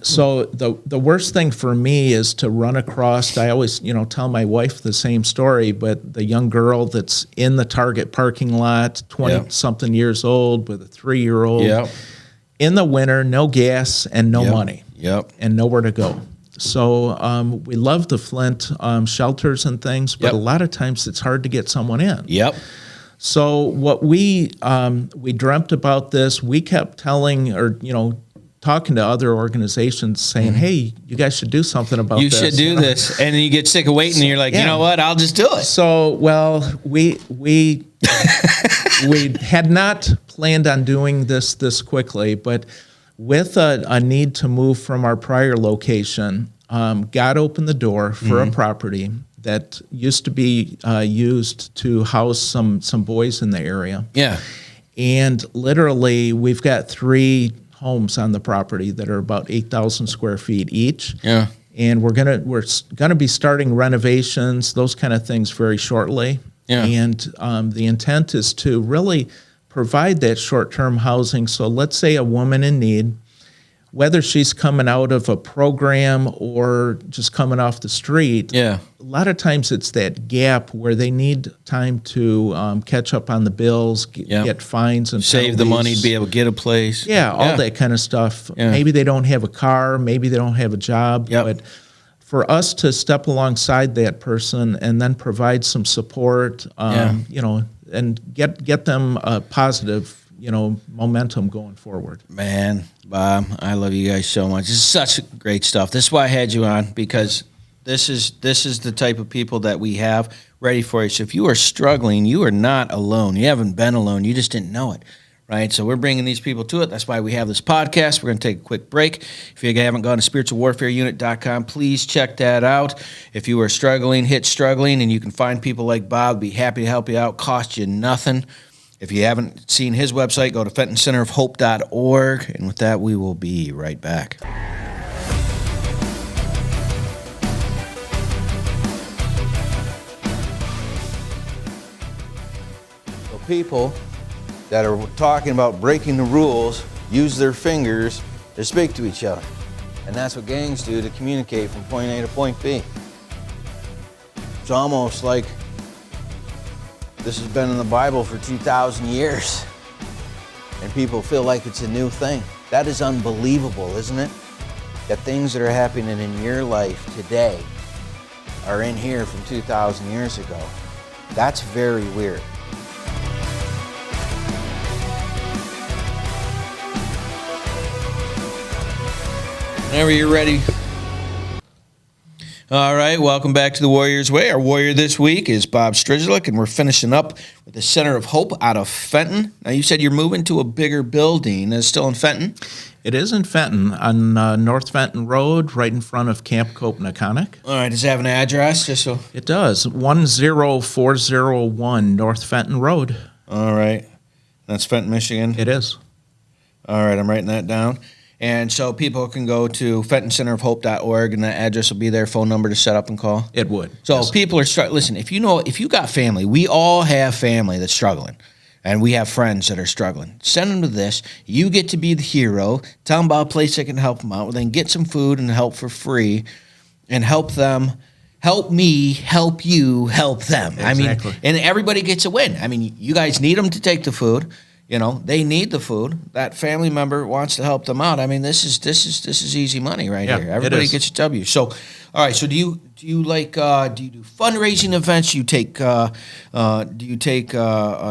So the worst thing for me is to run across, I always, tell my wife the same story, but the young girl that's in the Target parking lot, 20-something years old with a 3-year-old, in the winter, no gas and no money, and nowhere to go. So we love the Flint shelters and things, but a lot of times it's hard to get someone in. So what we dreamt about this, we kept telling or, talking to other organizations saying, hey, you guys should do something about this. You should do this. And then you get sick of waiting and you're like, you know what, I'll just do it. So, well, we had not planned on doing this quickly, but with a need to move from our prior location, God opened the door for a property that used to be used to house some boys in the area. And literally, we've got 3 homes on the property that are about 8,000 square feet each. And we're gonna be starting renovations, those kind of things very shortly. And the intent is to really provide that short-term housing. So let's say a woman in need, whether she's coming out of a program or just coming off the street, a lot of times it's that gap where they need time to catch up on the bills, get fines and save the money to be able to get a place. All that kind of stuff. Maybe they don't have a car, maybe they don't have a job, but for us to step alongside that person and then provide some support, and get them a positive, momentum going forward. Man, Bob, I love you guys so much. This is such great stuff. This is why I had you on, because this is the type of people that we have ready for you. So if you are struggling, you are not alone. You haven't been alone. You just didn't know it, right? So we're bringing these people to it. That's why we have this podcast. We're going to take a quick break. If you haven't gone to spiritualwarfareunit.com, please check that out. If you are struggling, hit struggling, and you can find people like Bob. Be happy to help you out. Cost you nothing. If you haven't seen his website, go to fentoncenterofhope.org. And with that, we will be right back. So people that are talking about breaking the rules use their fingers to speak to each other. And that's what gangs do to communicate from point A to point B. It's almost like this has been in the Bible for 2,000 years, and people feel like it's a new thing. That is unbelievable, isn't it? That things that are happening in your life today are in here from 2,000 years ago. That's very weird. Whenever you're ready. All right, welcome back to the Warrior's Way. Our warrior this week is Bob Strygulec, and we're finishing up with the Center of Hope out of Fenton. Now, you said you're moving to a bigger building. Is it still in Fenton? It is in Fenton, on North Fenton Road, right in front of Camp Copenhagen. All right, does it have an address? Just so it does, 10401 North Fenton Road. All right, that's Fenton, Michigan? It is. All right, I'm writing that down. And so people can go to fentoncenterofhope.org, and the address will be there, phone number to set up and call. It would. So people are listen, if you got family, we all have family that's struggling, and we have friends that are struggling. Send them to this. You get to be the hero. Tell them about a place that can help them out. Then get some food and help for free, and help them. Help me, help you, help them. Exactly. I mean, and everybody gets a win. I mean, you guys need them to take the food. They need the food. That family member wants to help them out. I mean, this is easy money right here. Everybody gets a W. So, all right. So, do you do fundraising events? Do you take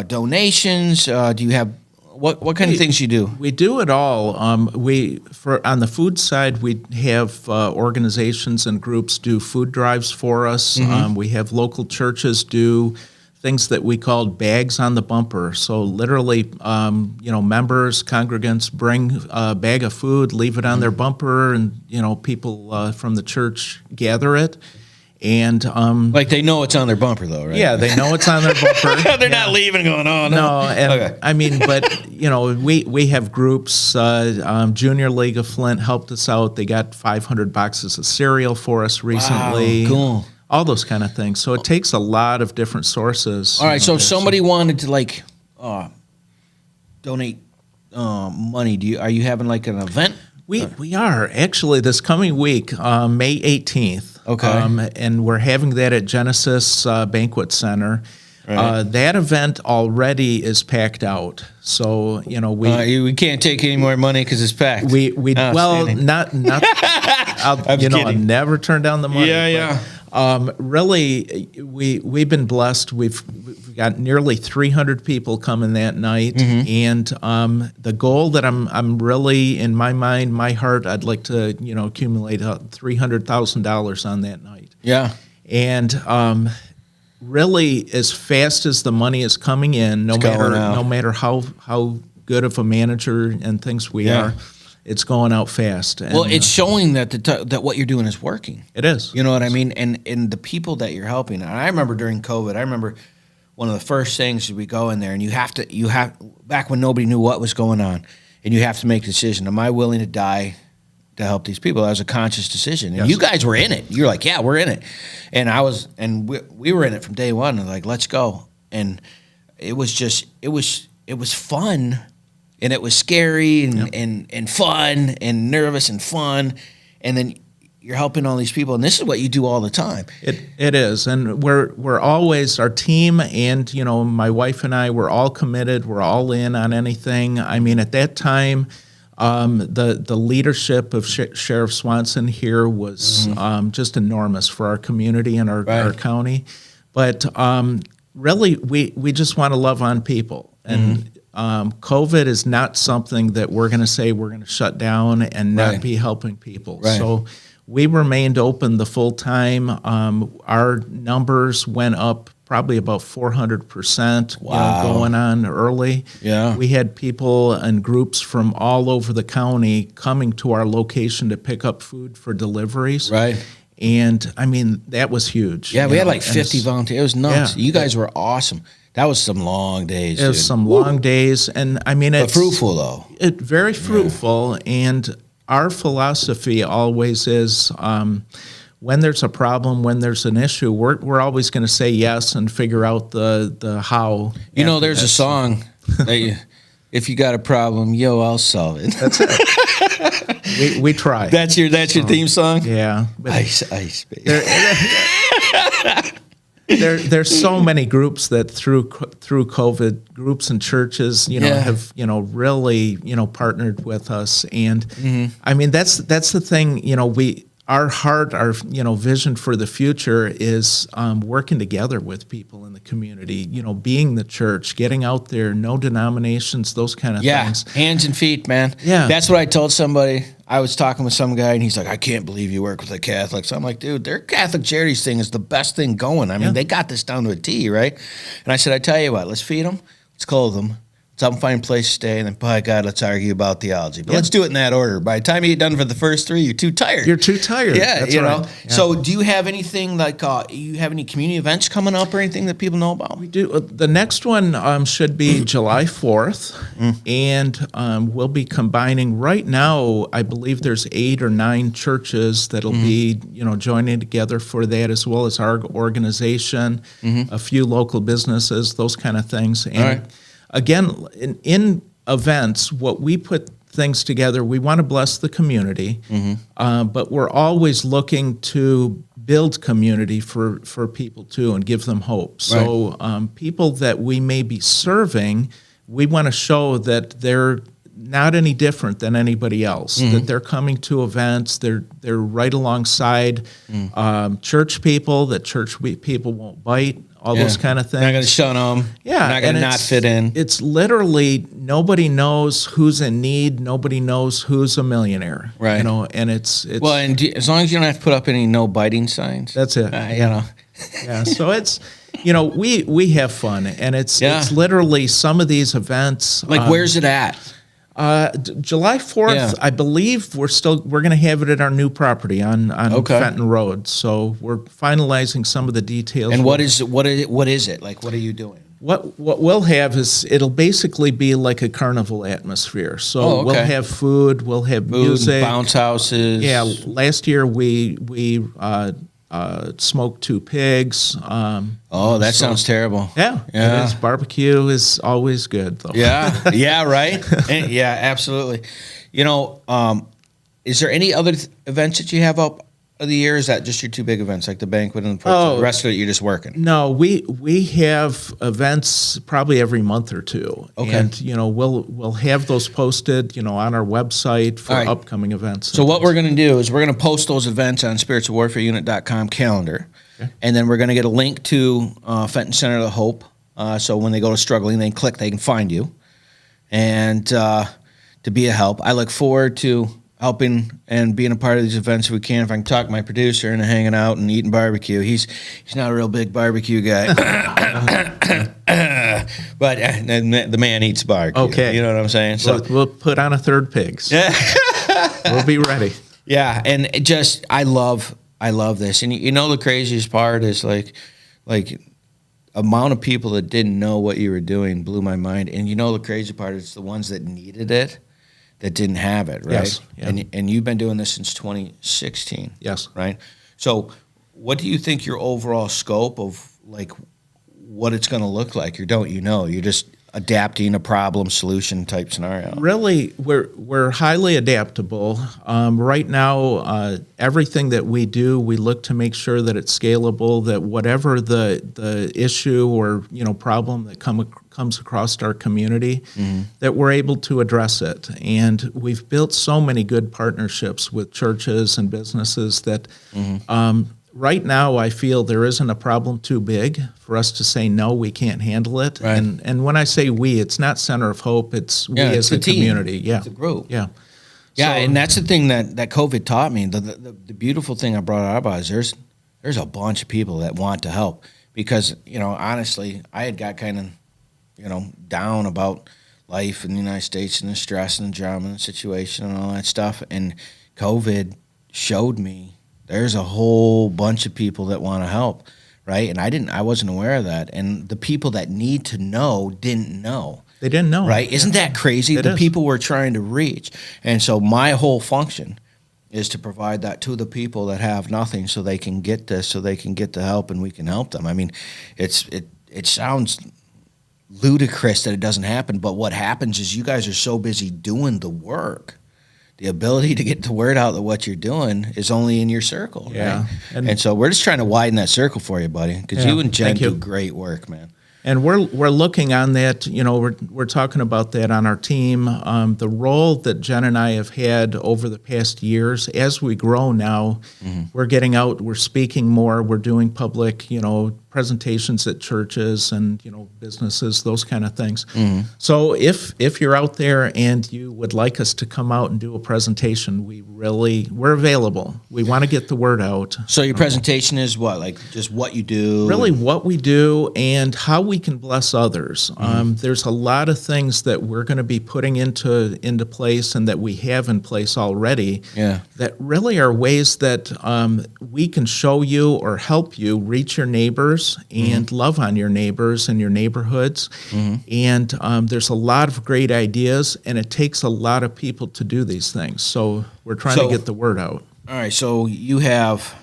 donations? Do you have what kind of things you do? We do it all. On the food side, we have organizations and groups do food drives for us. Mm-hmm. We have local churches do things that we called bags on the bumper. So literally, members, congregants bring a bag of food, leave it on their bumper, and people from the church gather it. And like they know it's on their bumper, though, right? yeah, they know it's on their bumper. They're not leaving going on. No, and Okay. I mean, but we have groups. Junior League of Flint helped us out. They got 500 boxes of cereal for us recently. Wow, cool. All those kind of things. So it takes a lot of different sources. All right, so if somebody wanted to like donate money, are you having like an event? We are actually this coming week, May 18th. Okay. And we're having that at Genesis Banquet Center. Right. That event already is packed out. So we can't take any more money because it's packed. Not. I'll never turn down the money. Yeah. Really, we've been blessed. We've got nearly 300 people coming that night, and the goal that I'm really in my mind, my heart, I'd like to accumulate $300,000 on that night. Yeah, and really, as fast as the money is coming in, no matter how good of a manager and things we are. It's going out fast. And, it's showing that that what you're doing is working. It is. You know what I mean? And the people that you're helping. And I remember during COVID, one of the first things is we go in there and you have back when nobody knew what was going on, and you have to make a decision. Am I willing to die to help these people? That was a conscious decision. And you guys were in it. You're like, yeah, we're in it. And we were in it from day one. And like, let's go. And it was fun. And it was scary and fun and nervous and fun. And then you're helping all these people. And this is what you do all the time. It is. And we're always, our team and, my wife and I, we're all committed. We're all in on anything. I mean, at that time, the leadership of Sheriff Swanson here was just enormous for our community and our county. But really, we just want to love on people. And COVID is not something that we're going to say we're going to shut down and not be helping people. Right. So we remained open the full time. Our numbers went up probably about 400%. Going on early. Yeah, we had people and groups from all over the county coming to our location to pick up food for deliveries. Right. And I mean, that was huge. Yeah, we had like 50 volunteers. It was nuts. Yeah, you guys were awesome. That was some long days. It was some long days, and I mean, it's fruitful though. Very fruitful, and our philosophy always is, when there's a problem, when there's an issue, we're always going to say yes and figure out the how. There's a song that if you got a problem, I'll solve it. That's it. We try. That's your theme song. Yeah. Ice, baby. There's so many groups that through COVID, groups and churches, have really partnered with us, and I mean that's the thing. Our heart, our vision for the future is working together with people in the community. Being the church, getting out there, no denominations, those kind of things. Yeah, hands and feet, man. Yeah, that's what I told somebody. I was talking with some guy, and he's like, "I can't believe you work with the Catholics." I'm like, "Dude, their Catholic Charities thing is the best thing going. I mean, they got this down to a T, right?" And I said, "I tell you what, let's feed them, let's clothe them, let's help them find a place to stay, and then, by God, let's argue about theology. But let's do it in that order. By the time you get done for the first three, you're too tired. You're too tired. Yeah, that's right. Yeah. So do you have anything like, you have any community events coming up or anything that people know about? We do. The next one should be July 4th, and we'll be combining, right now, I believe there's 8 or 9 churches that'll be, joining together for that, as well as our organization, a few local businesses, those kind of things. And again, in events, what we put things together, we want to bless the community, but we're always looking to build community for people too and give them hope. So people that we may be serving, we want to show that they're not any different than anybody else, that they're coming to events, they're right alongside church people, that church people won't bite, all those kind of things. Not going to shun them. Yeah. Not going to not fit in. It's literally, nobody knows who's in need. Nobody knows who's a millionaire. Right. And it's well, and as long as you don't have to put up any no biting signs. That's it. Yeah. So it's, we have fun, and it's literally some of these events. Like, where's it at? July 4th, Yeah. I believe we're going to have it at our new property on Fenton Road. So we're finalizing some of the details. And what is it? Like, what are you doing? What we'll have is it'll basically be like a carnival atmosphere. So we'll have food, we'll have music, bounce houses. Yeah, last year we smoked 2 pigs. That sounds terrible. Yeah, it is. Barbecue is always good, though. Yeah, right. Yeah, absolutely. You know, is there any other events that you have up of the year? Or is that just your 2 big events, like the banquet and the rest of it you're just working? No, we have events probably every month or 2. Okay. And we'll have those posted, on our website for upcoming events. So what we're going to do is we're going to post those events on spiritualwarfareunit.com calendar. Okay. And then we're going to get a link to Fenton Center of the Hope. So when they go to Struggling, they can find you. And to be a help. I look forward to helping and being a part of these events if we can. If I can talk my producer into hanging out and eating barbecue. He's not a real big barbecue guy. But the man eats barbecue. Okay. You know what I'm saying? So we'll put on a 3rd pigs. We'll be ready. Yeah, and I love this. And the craziest part is like amount of people that didn't know what you were doing blew my mind. And the crazy part is the ones that needed it that didn't have it, right? Yes. Yeah. And you've been doing this since 2016. Yes. Right? So what do you think your overall scope of like what it's going to look like? You're just adapting a problem solution type scenario. Really, we're highly adaptable. Right now, everything that we do, we look to make sure that it's scalable, that whatever the issue or problem that comes across our community, that we're able to address it. And we've built so many good partnerships with churches and businesses that right now, I feel there isn't a problem too big for us to say, no, we can't handle it. Right. And when I say we, it's not Center of Hope, it's we as a community. Yeah. It's a group. Yeah. Yeah, and that's the thing that COVID taught me. The beautiful thing I brought out about is there's a bunch of people that want to help. Because, honestly, I had got kind of, down about life in the United States and the stress and the drama and the situation and all that stuff. And COVID showed me there's a whole bunch of people that want to help, right? And I wasn't aware of that. And the people that need to know didn't know. They didn't know. Right? Isn't that crazy? It The is. people we're trying to reach. And so my whole function is to provide that to the people that have nothing so they can get this, so they can get the help and we can help them. I mean, it sounds ludicrous that it doesn't happen, but what happens is you guys are so busy doing the work. The ability to get the word out that what you're doing is only in your circle. Yeah. Right? And so we're just trying to widen that circle for you, buddy, because you and Jen do great work, man. And we're looking on that, we're talking about that on our team. The role that Jen and I have had over the past years, as we grow now, we're getting out, we're speaking more, we're doing public, presentations at churches and, businesses, those kind of things. So if you're out there and you would like us to come out and do a presentation, we're available. We want to get the word out. So your presentation is what? Like just what you do? Really what we do and how we can bless others. There's a lot of things that we're going to be putting into place and that we have in place already that really are ways that we can show you or help you reach your neighbors and love on your neighbors and your neighborhoods. And there's a lot of great ideas, and it takes a lot of people to do these things. So we're trying to get the word out. All right, so you have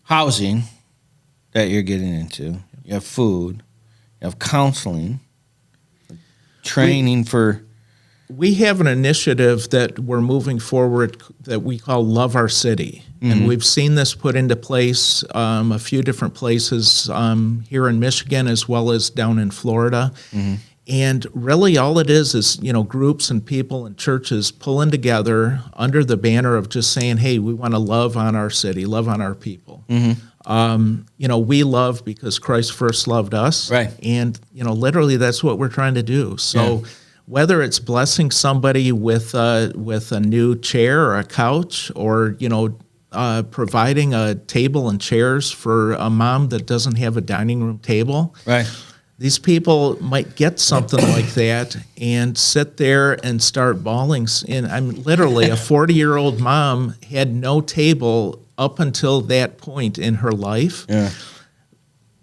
housing that you're getting into. You have food. You have counseling, training for... We have an initiative that we're moving forward that we call Love Our City. And we've seen this put into place a few different places here in Michigan as well as down in Florida. And really all it is, groups and people and churches pulling together under the banner of just saying, hey, we want to love on our city, love on our people. We love because Christ first loved us. Right. And, literally that's what we're trying to do. So whether it's blessing somebody with a new chair or a couch or, providing a table and chairs for a mom that doesn't have a dining room table. Right. these people might get something like that and sit there and start bawling. And I'm literally a 40-year-old mom had no table up until that point in her life. Yeah.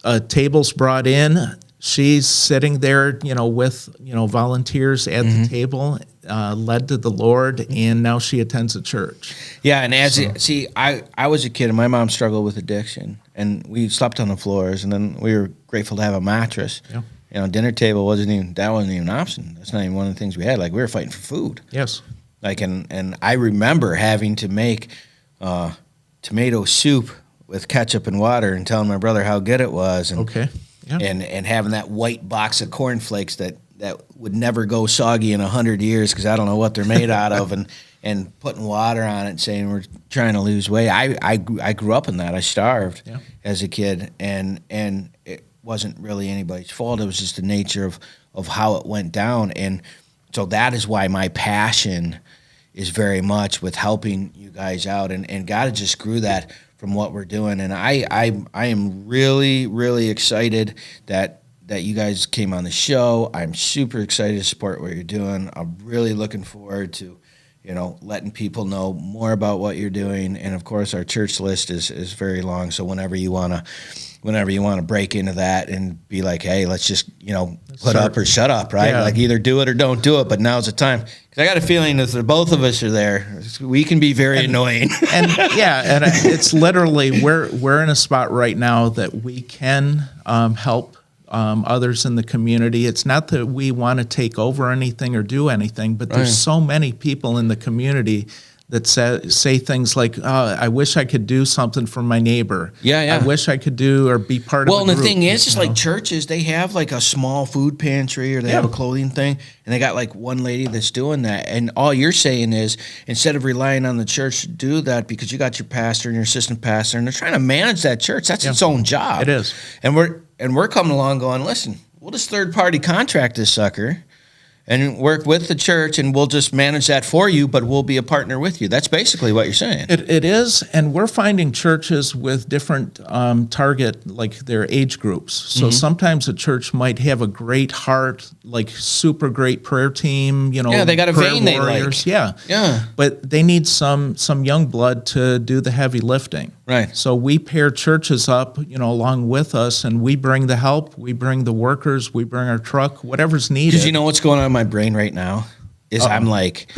A table's brought in. She's sitting there, with, volunteers at the table, led to the Lord, and now she attends a church. Yeah, and I was a kid, and my mom struggled with addiction, and we slept on the floors, and then we were grateful to have a mattress. Yeah. Dinner table wasn't even an option. That's not even one of the things we had. Like, we were fighting for food. Yes. Like, and I remember having to make tomato soup with ketchup and water and telling my brother how good it was. And, Okay. Yeah. And having that white box of cornflakes that would never go soggy in 100 years because I don't know what they're made out of, and putting water on it and saying we're trying to lose weight. I grew up in that. I starved as a kid, and it wasn't really anybody's fault. It was just the nature of how it went down. And so that is why my passion is very much with helping you guys out. And God just grew that from what we're doing. And I am really, really excited that you guys came on the show. I'm super excited to support what you're doing. I'm really looking forward to, letting people know more about what you're doing. And of course, our church list is very long. So whenever you want to break into that and be like, hey, let's just, put up or shut up, right? Yeah. Like, either do it or don't do it, but now's the time. Because I got a feeling that if both of us are there, we can be very annoying. And it's literally, we're in a spot right now that we can help others in the community. It's not that we want to take over anything or do anything, but there's so many people in the community that say things like, I wish I could do something for my neighbor. Yeah. I wish I could do or be part of a Well, group. and the thing is, just like churches, they have like a small food pantry, or they have a clothing thing, and they got like one lady that's doing that. And all you're saying is, instead of relying on the church to do that, because you got your pastor and your assistant pastor, and they're trying to manage that church, that's its own job. It is. And we're coming along going, listen, we'll just third-party contract this sucker and work with the church, and we'll just manage that for you, but we'll be a partner with you. That's basically what you're saying. It is, and we're finding churches with different target, like their age groups. So sometimes a church might have a great heart, like super great prayer team, Yeah, they got a prayer vein they warriors. like. Yeah. But they need some young blood to do the heavy lifting. Right. So we pair churches up, along with us, and we bring the help, we bring the workers, we bring our truck, whatever's needed. Because you know what's going on in my brain right now is I'm like,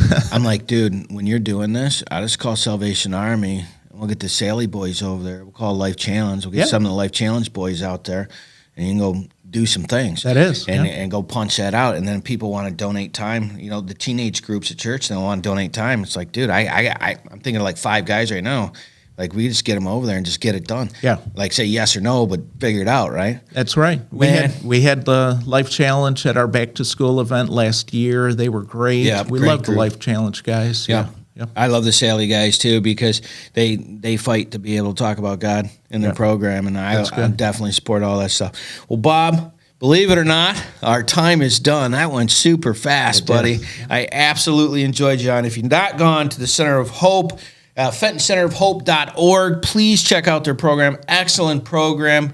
dude, when you're doing this, I just call Salvation Army, and we'll get the Sally boys over there. We'll call Life Challenge. We'll get some of the Life Challenge boys out there, and you can go do some things. That is. And go punch that out. And then people want to donate time. The teenage groups at church, they want to donate time. It's like, dude, I'm thinking of like 5 guys right now. Like, we just get them over there and just get it done. Yeah. Like, say yes or no, but figure it out, right? That's right. We had the Life Challenge at our back to school event last year. They were great. Yeah, we great love the group. Life Challenge guys. Yeah. Yeah. I love the Sally guys too, because they fight to be able to talk about God in their program, and I definitely support all that stuff. Well, Bob, believe it or not, our time is done. That went super fast, buddy. I absolutely enjoyed you on. If you've not gone to the Center of Hope, FentonCenterofHope.org, please check out their program. Excellent program.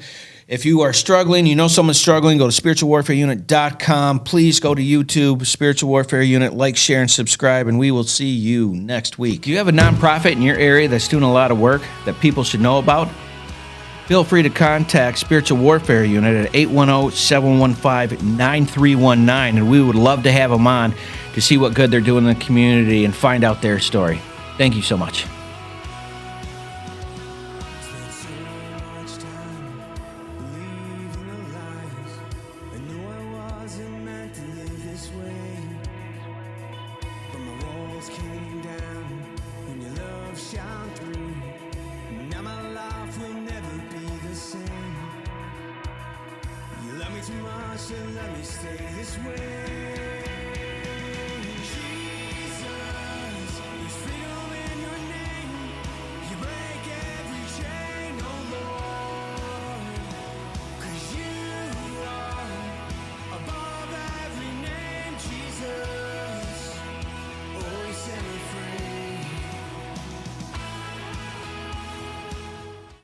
If you are struggling, someone's struggling, go to spiritualwarfareunit.com. Please go to YouTube, Spiritual Warfare Unit, like, share, and subscribe, and we will see you next week. Do you have a nonprofit in your area that's doing a lot of work that people should know about? Feel free to contact Spiritual Warfare Unit at 810-715-9319, and we would love to have them on to see what good they're doing in the community and find out their story. Thank you so much. Spent so much time believing the lies. I knew I wasn't meant to live this way, but my walls came down when your love shone through. Now my life will never be the same. You love me too much to let me stay this way.